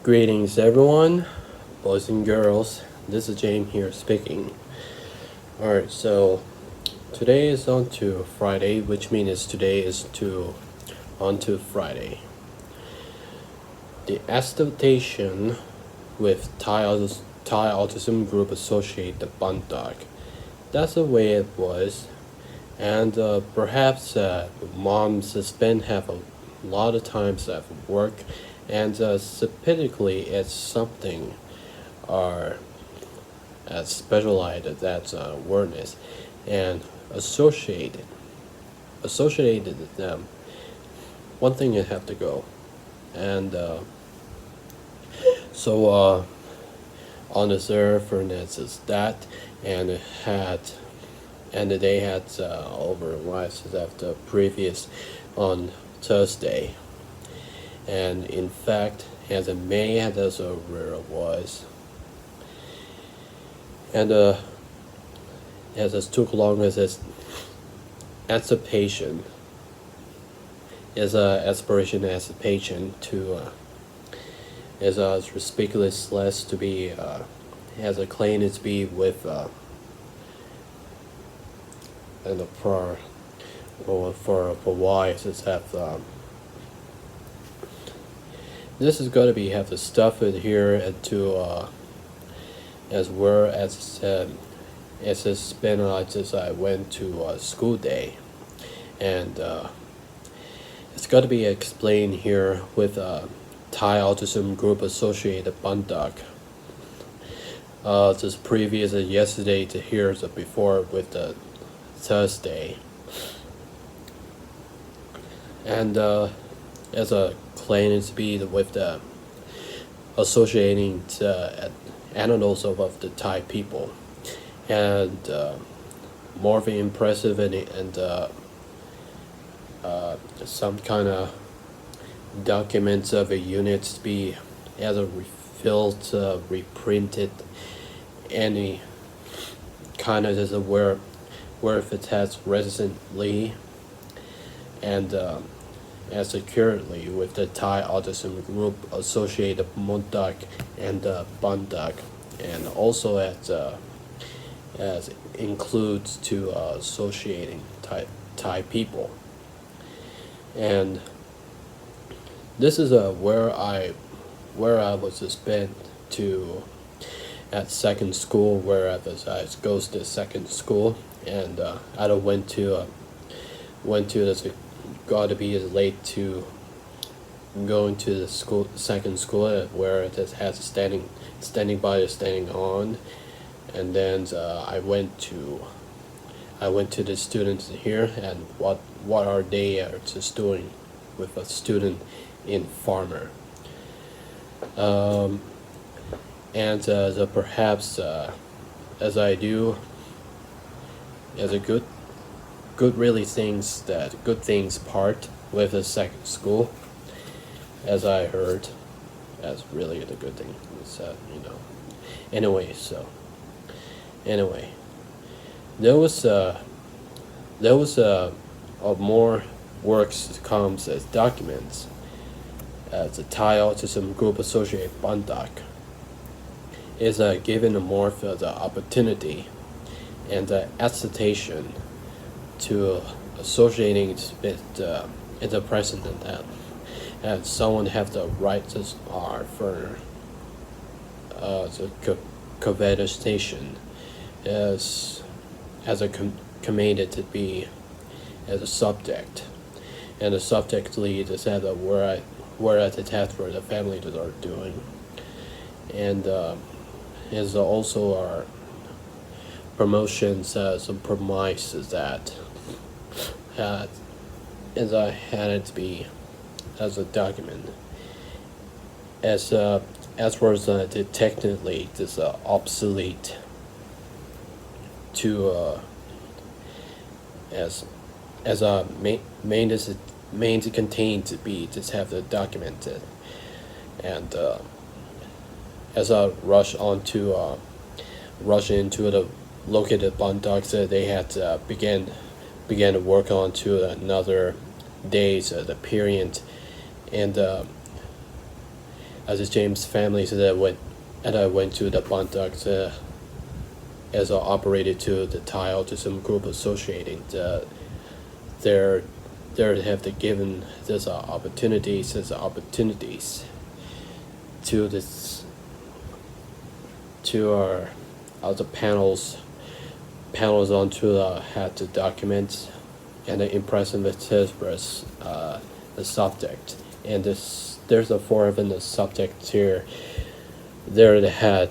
Greetings, everyone, boys and girls. This is James here speaking. Alright, so today is on to Friday, which means today is on to Friday. The adaptation with Thai autism group associate the bun dog. That's the way it was, and perhaps moms spend have a lot of times at work, and typically it's something are as specialized as that awareness and associated with them. One thing you have to go, and so on the server for instance that, and it had and they had overrides after previous on Thursday, and in fact as a May had also where it was, and as it took long as a patient as a aspiration as a patient to as a ridiculous less to be as a claim to be with and for why is have this is gonna be have the stuff in here and to as well as it's been as I went to school day, and it's got to be explained here with Thai autism group associated Bandak. Just previous yesterday to here the before with the Thursday, and as a claim speed with the associating animals of the Thai people, and more impressive and some kind of documents of a unit to be as a refilled, reprinted, any kind of as a where if it has recently, and as currently with the Thai autism group associated Mundak and Bandak, and also as includes to associating Thai people, and this is where I was spent to at second school, where I goes to second school, and I went to this got to be late to going to the school second school where it has standing by standing on, and then I went to the students here and what are they just doing with a student in farmer, and perhaps as I do as a good really things that good things part with the second school, as I heard, as really the good thing is anyway. So anyway, there was more works comes as documents as the Thai Autism Group Associate Bandak is given more for the opportunity and the acceptation to associating with in the president and someone have the rights are for the cohabitation as a commanded to be as a subject, and the subject lead is at where at the task for the family that are doing, and is also our promotions some promises that as I had it to be as a document as far as technically this obsolete to as a main to contain to be just have the documented, and as I rush into the located bond docs that they had began to work on to another days the period, and as a James family, so that I went to the Bondoc as operated to the tile to some group associating they're have the given there's opportunities to this to our other panels onto had the documents and the impression that express the subject, and there's a four of the subject here there that had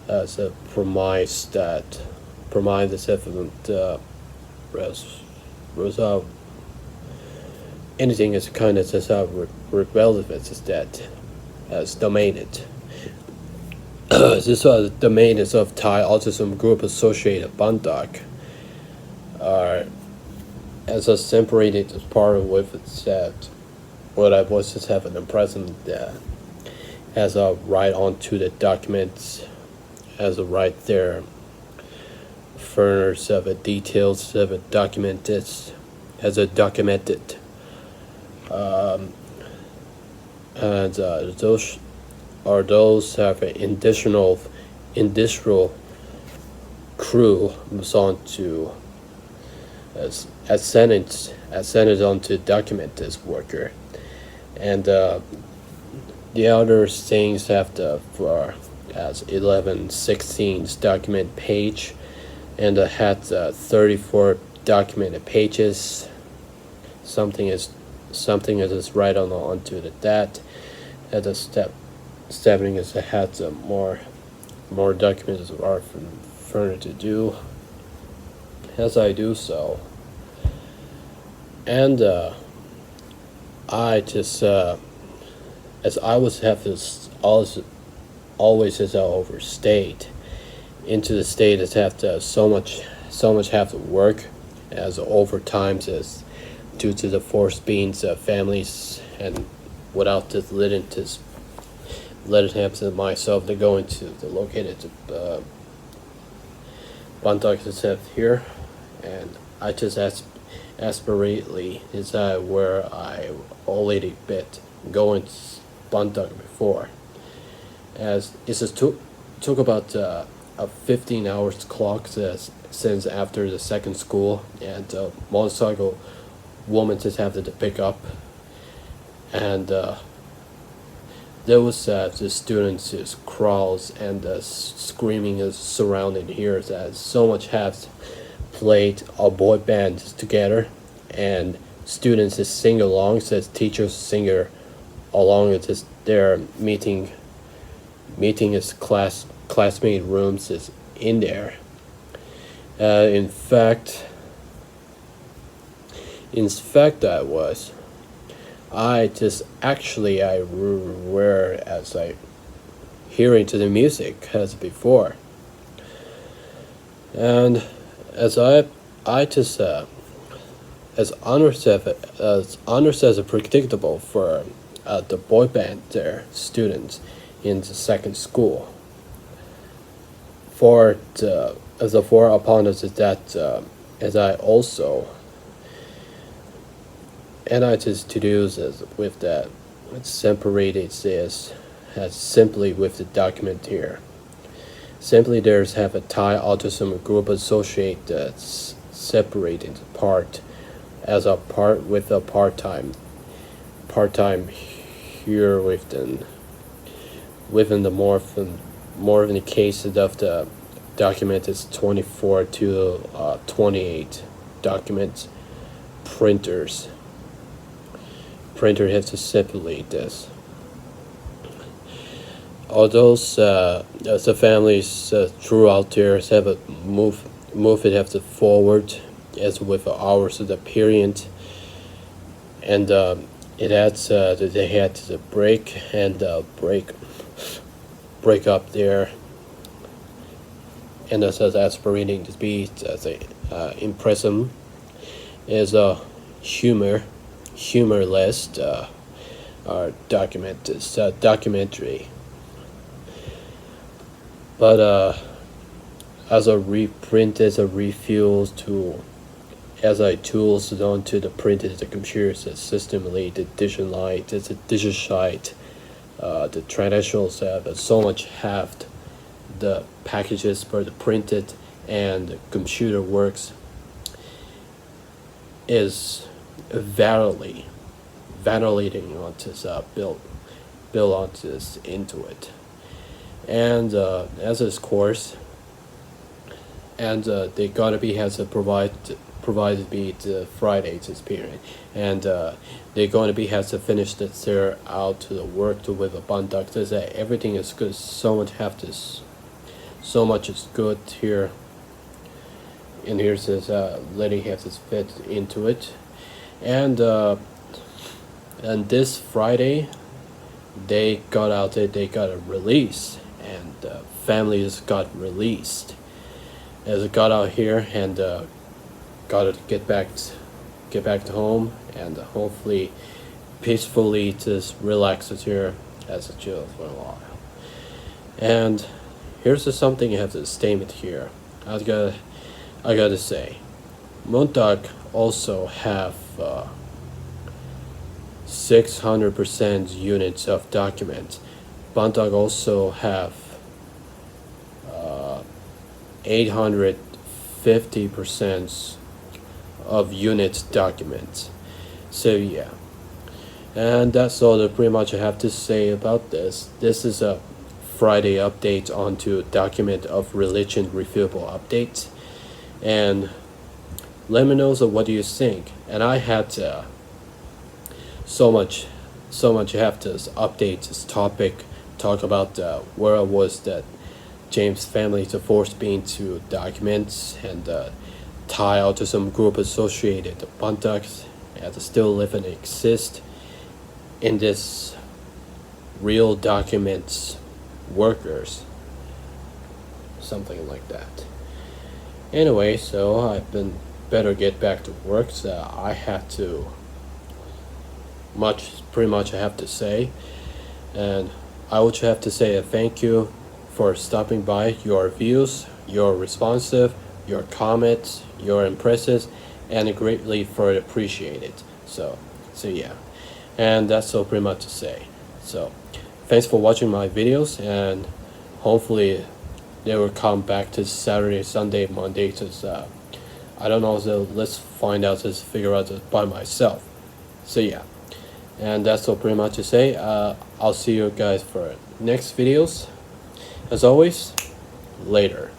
as a premise that promise the settlement was anything is kind of as relevant is that as domained. This domain is of Thai autism group associated Bandak are as a separated part of with it said what I was just having an impression that as a right onto the documents as a right there furnish of a details of a documented as a documented and those have an industrial crew moves on to as sentenced on to document this worker, and the other things have the for as 11/16 document page, and had 34 documented pages. Something is right on onto that. At the stepping is had more documents are further to do. As I do so, and I just as I was have this always as I overstate into the state as have to so much have to work as overtimes as due to the forced beings of families, and without this let it have to myself to go into the located Bantak is have here, and I just aspirately is where I already bit going Bantak before, as it just took about a 15 hours clock since after the second school, and motorcycle woman just have to pick up, and there was the students just crawls and screaming is surrounding here as so much have played a boy band together, and students just sing along says teachers sing along with just their meeting his classmate rooms is in there. In fact I just actually I were as I hearing to the music as before, and as I just as honors as a predictable for the boy band their students in the second school. For the as a for upon us is that as I also and I just to do is with that it's separated this as simply with the document here. Simply there's have a Thai autism group associate that's separated part as a part with a part-time here within the more in the cases of the document is 24 to 28 documents printer has to separate this. Although the families throughout there have a move it have to forward as with hours of the period, and it adds that they had to break and break up there, and as aspirating to be as a impressive is a humorless documentary, but as a reprint as a refuse to as tools onto the printed the computer system, the edition light, the digital site, the traditionals have so much have the packages for the printed and the computer works is validating onto this build onto this into it, and as this course, and they gotta be has a provided me the Friday this period, and they're going to be has to finish this there out to the work to with a bunduck. That everything is good. So much have this, so much is good here. And here's this letting has this fit into it, and this Friday they got out there, they got a release, and families got released as it got out here, and got to get back to home, and hopefully peacefully just relax it here as a chill for a while. And here's just something I have to statement here. I gotta say, Montag also have 600% units of documents. Montag also have 850% of units documents. So yeah, and that's all that pretty much I have to say about this. This is a Friday update onto document of religion refillable updates, and let me know what do you think. And I had so much I have to update this topic, talk about where I was that James family to force being to documents, and tie out to some group associated bunducks as still live and exist in this real documents workers, something like that. Anyway, so I've been better get back to work. So I had to pretty much I have to say, and I would have to say a thank you for stopping by. Your views, your responsive, your comments, your impressions, and greatly for appreciated. So yeah, and that's all pretty much to say. So thanks for watching my videos, and hopefully they will come back to Saturday, Sunday, Monday. To I don't know. So let's find out. Just figure out it by myself. So yeah, and that's all pretty much to say. I'll see you guys for next videos. As always, later.